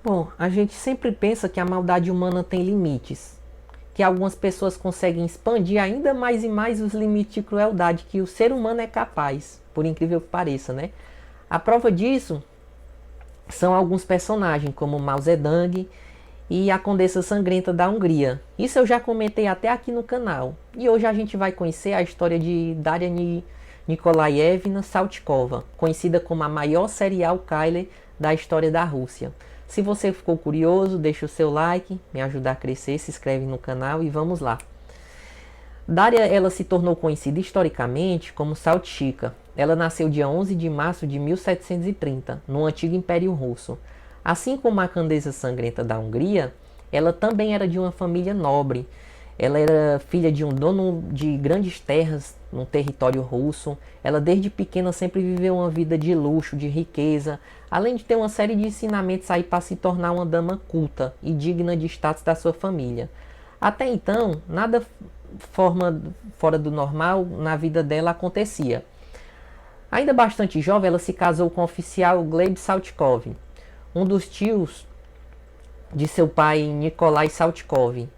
Bom, a gente sempre pensa que a maldade humana tem limites, que algumas pessoas conseguem expandir ainda mais e mais os limites de crueldade que o ser humano é capaz, por incrível que pareça, né? A prova disso são alguns personagens, como Mao Zedong e a Condessa Sangrenta da Hungria. Isso eu já comentei até aqui no canal. E hoje a gente vai conhecer a história de Daria Nikolaevna Saltykova, conhecida como a maior serial killer da história da Rússia. Se você ficou curioso, deixa o seu like, me ajuda a crescer, se inscreve no canal e vamos lá. Daria ela se tornou conhecida historicamente como Saltchika. Ela nasceu dia 11 de março de 1730, no antigo Império Russo. Assim como a Condessa Sangrenta da Hungria, ela também era de uma família nobre. Ela era filha de um dono de grandes terras no território russo. Ela desde pequena sempre viveu uma vida de luxo, de riqueza, além de ter uma série de ensinamentos aí para se tornar uma dama culta e digna de status da sua família. Até então, nada fora do normal na vida dela acontecia. Ainda bastante jovem, ela se casou com o oficial Gleb Saltykov, um dos tios de seu pai Nikolai Saltykov.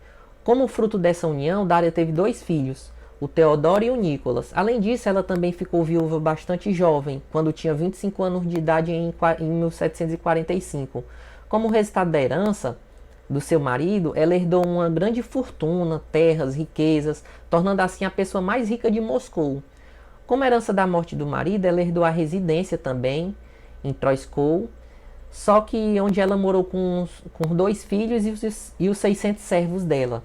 Como fruto dessa união, Daria teve 2 filhos, o Theodor e o Nicholas. Além disso, ela também ficou viúva bastante jovem, quando tinha 25 anos de idade em 1745. Como resultado da herança do seu marido, ela herdou uma grande fortuna, terras, riquezas, tornando assim a pessoa mais rica de Moscou. Como herança da morte do marido, ela herdou a residência também, em Troiskov, só que onde ela morou com 2 filhos e os 600 servos dela.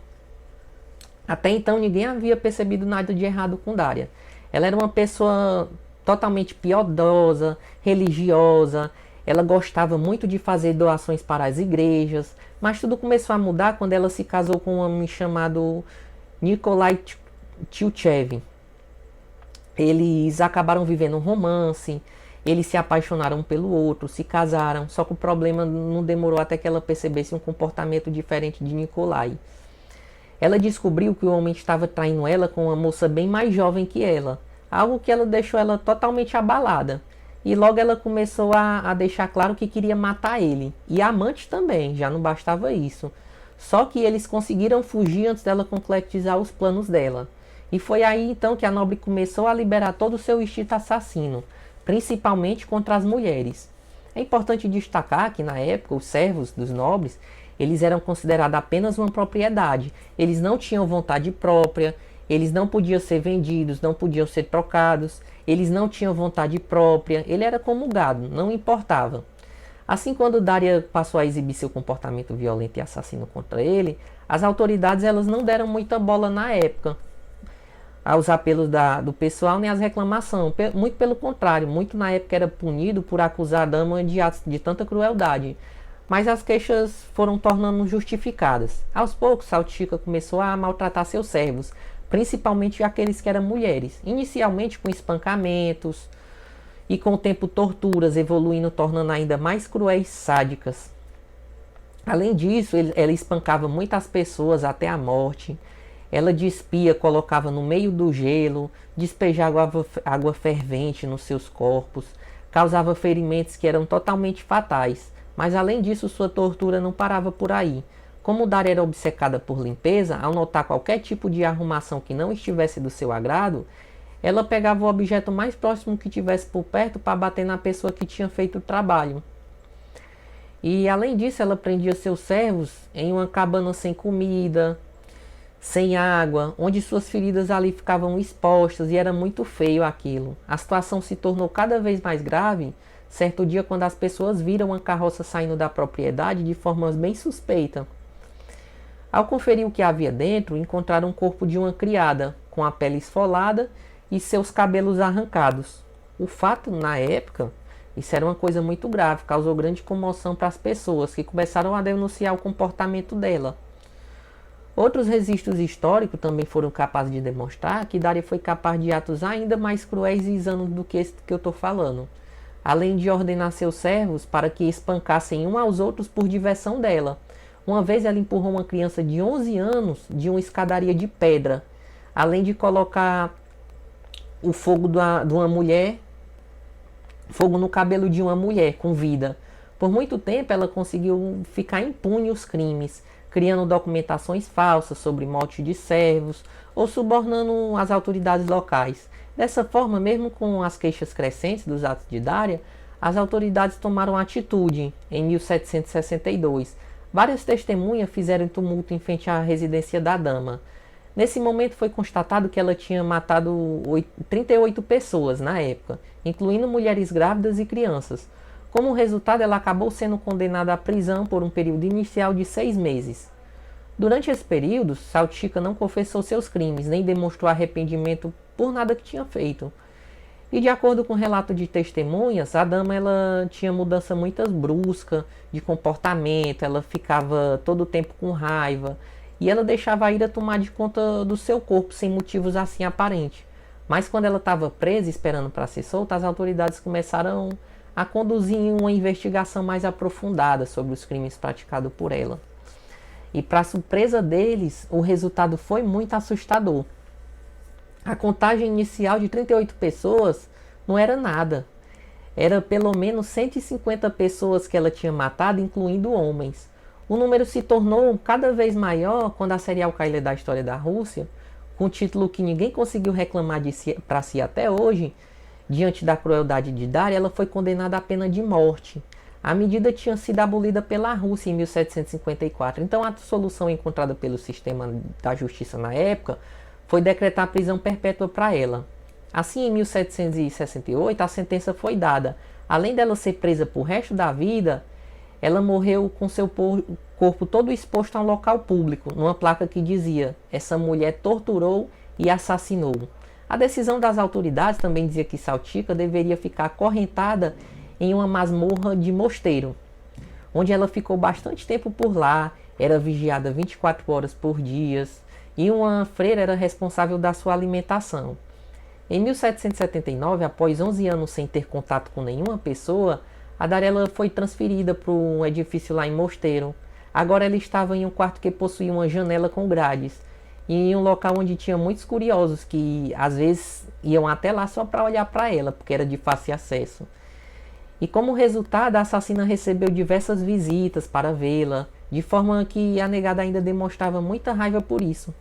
Até então ninguém havia percebido nada de errado com Daria. Ela era uma pessoa totalmente piedosa, religiosa, ela gostava muito de fazer doações para as igrejas, mas tudo começou a mudar quando ela se casou com um homem chamado Nikolai Tyutchev. Eles acabaram vivendo um romance, eles se apaixonaram um pelo outro, se casaram, só que o problema não demorou até que ela percebesse um comportamento diferente de Nikolai. Ela descobriu que o homem estava traindo ela com uma moça bem mais jovem que ela, algo que ela deixou ela totalmente abalada. E logo ela começou a deixar claro que queria matar ele, e a amante também, já não bastava isso. Só que eles conseguiram fugir antes dela concretizar os planos dela. E foi aí então que a nobre começou a liberar todo o seu instinto assassino, principalmente contra as mulheres. É importante destacar que na época os servos dos nobres, eles eram considerados apenas uma propriedade. Eles não tinham vontade própria, eles não podiam ser vendidos, não podiam ser trocados, eles não tinham vontade própria, ele era como gado, não importava. Assim, quando Daria passou a exibir seu comportamento violento e assassino contra ele, as autoridades elas não deram muita bola na época aos apelos do pessoal nem às reclamações. Muito pelo contrário, muito na época era punido por acusar a dama de atos de tanta crueldade. Mas as queixas foram tornando justificadas. Aos poucos, Saltchika começou a maltratar seus servos, principalmente aqueles que eram mulheres, inicialmente com espancamentos e com o tempo torturas, evoluindo, tornando ainda mais cruéis e sádicas. Além disso, ela espancava muitas pessoas até a morte. Ela despia, colocava no meio do gelo, despejava água fervente nos seus corpos, causava ferimentos que eram totalmente fatais. Mas além disso, sua tortura não parava por aí. Como Daria era obcecada por limpeza, ao notar qualquer tipo de arrumação que não estivesse do seu agrado, ela pegava o objeto mais próximo que tivesse por perto para bater na pessoa que tinha feito o trabalho. E além disso, ela prendia seus servos em uma cabana sem comida, sem água, onde suas feridas ali ficavam expostas e era muito feio aquilo. A situação se tornou cada vez mais grave certo dia quando as pessoas viram uma carroça saindo da propriedade de forma bem suspeita. Ao conferir o que havia dentro, encontraram o corpo de uma criada, com a pele esfolada e seus cabelos arrancados. O fato, na época, isso era uma coisa muito grave, causou grande comoção para as pessoas, que começaram a denunciar o comportamento dela. Outros registros históricos também foram capazes de demonstrar que Daria foi capaz de atos ainda mais cruéis e insanos do que esse que eu estou falando, além de ordenar seus servos para que espancassem uns aos outros por diversão dela. Uma vez ela empurrou uma criança de 11 anos de uma escadaria de pedra, além de colocar o fogo de uma mulher, fogo no cabelo de uma mulher com vida, Por muito tempo ela conseguiu ficar impune os crimes, criando documentações falsas sobre morte de servos ou subornando as autoridades locais. Dessa forma, mesmo com as queixas crescentes dos atos de Dária, as autoridades tomaram atitude em 1762. Várias testemunhas fizeram tumulto em frente à residência da dama. Nesse momento foi constatado que ela tinha matado 38 pessoas na época, incluindo mulheres grávidas e crianças. Como resultado, ela acabou sendo condenada à prisão por um período inicial de 6 meses. Durante esse período, Saltica não confessou seus crimes, nem demonstrou arrependimento por nada que tinha feito. E de acordo com o relato de testemunhas, a dama ela tinha mudança muito brusca de comportamento, ela ficava todo o tempo com raiva, e ela deixava a ira tomar de conta do seu corpo sem motivos assim aparentes. Mas quando ela estava presa esperando para ser solta, as autoridades começaram a conduzir uma investigação mais aprofundada sobre os crimes praticados por ela. E para surpresa deles, o resultado foi muito assustador. A contagem inicial de 38 pessoas não era nada. Era pelo menos 150 pessoas que ela tinha matado, incluindo homens. O número se tornou cada vez maior quando a serial killer da história da Rússia, com um título que ninguém conseguiu reclamar para si até hoje, diante da crueldade de Dária, ela foi condenada à pena de morte. A medida tinha sido abolida pela Rússia em 1754. Então a solução encontrada pelo sistema da justiça na época foi decretar a prisão perpétua para ela. Assim, em 1768, a sentença foi dada. Além dela ser presa por resto da vida, ela morreu com seu corpo todo exposto a um local público, numa placa que dizia: essa mulher torturou e assassinou. A decisão das autoridades também dizia que Saltica deveria ficar acorrentada em uma masmorra de mosteiro, onde ela ficou bastante tempo por lá, era vigiada 24 horas por dia, e uma freira era responsável da sua alimentação. Em 1779, após 11 anos sem ter contato com nenhuma pessoa, a Darela foi transferida para um edifício lá em Mosteiro. Agora ela estava em um quarto que possuía uma janela com grades, e em um local onde tinha muitos curiosos que às vezes iam até lá só para olhar para ela, porque era de fácil acesso. E como resultado, a assassina recebeu diversas visitas para vê-la, de forma que a negada ainda demonstrava muita raiva por isso.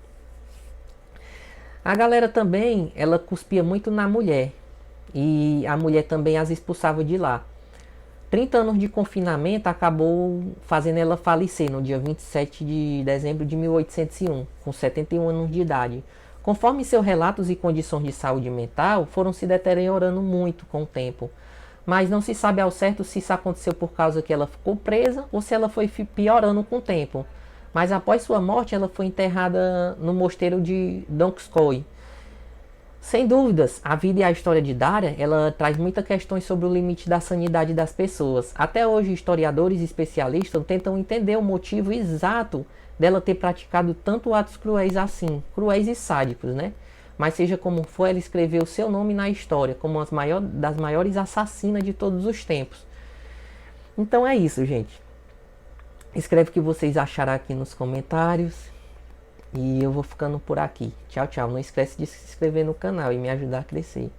A galera também, ela cuspia muito na mulher, e a mulher também as expulsava de lá. 30 anos de confinamento acabou fazendo ela falecer no dia 27 de dezembro de 1801, com 71 anos de idade. Conforme seus relatos e condições de saúde mental foram se deteriorando muito com o tempo. Mas não se sabe ao certo se isso aconteceu por causa que ela ficou presa ou se ela foi piorando com o tempo. Mas após sua morte, ela foi enterrada no mosteiro de Donskoy. Sem dúvidas, a vida e a história de Dária, ela traz muitas questões sobre o limite da sanidade das pessoas. Até hoje, historiadores e especialistas tentam entender o motivo exato dela ter praticado tanto atos cruéis assim, cruéis e sádicos, né? Mas seja como for, ela escreveu seu nome na história como uma das maiores assassinas de todos os tempos. Então é isso, gente. Escreve o que vocês acharam aqui nos comentários. E eu vou ficando por aqui. Tchau, tchau. Não esquece de se inscrever no canal e me ajudar a crescer.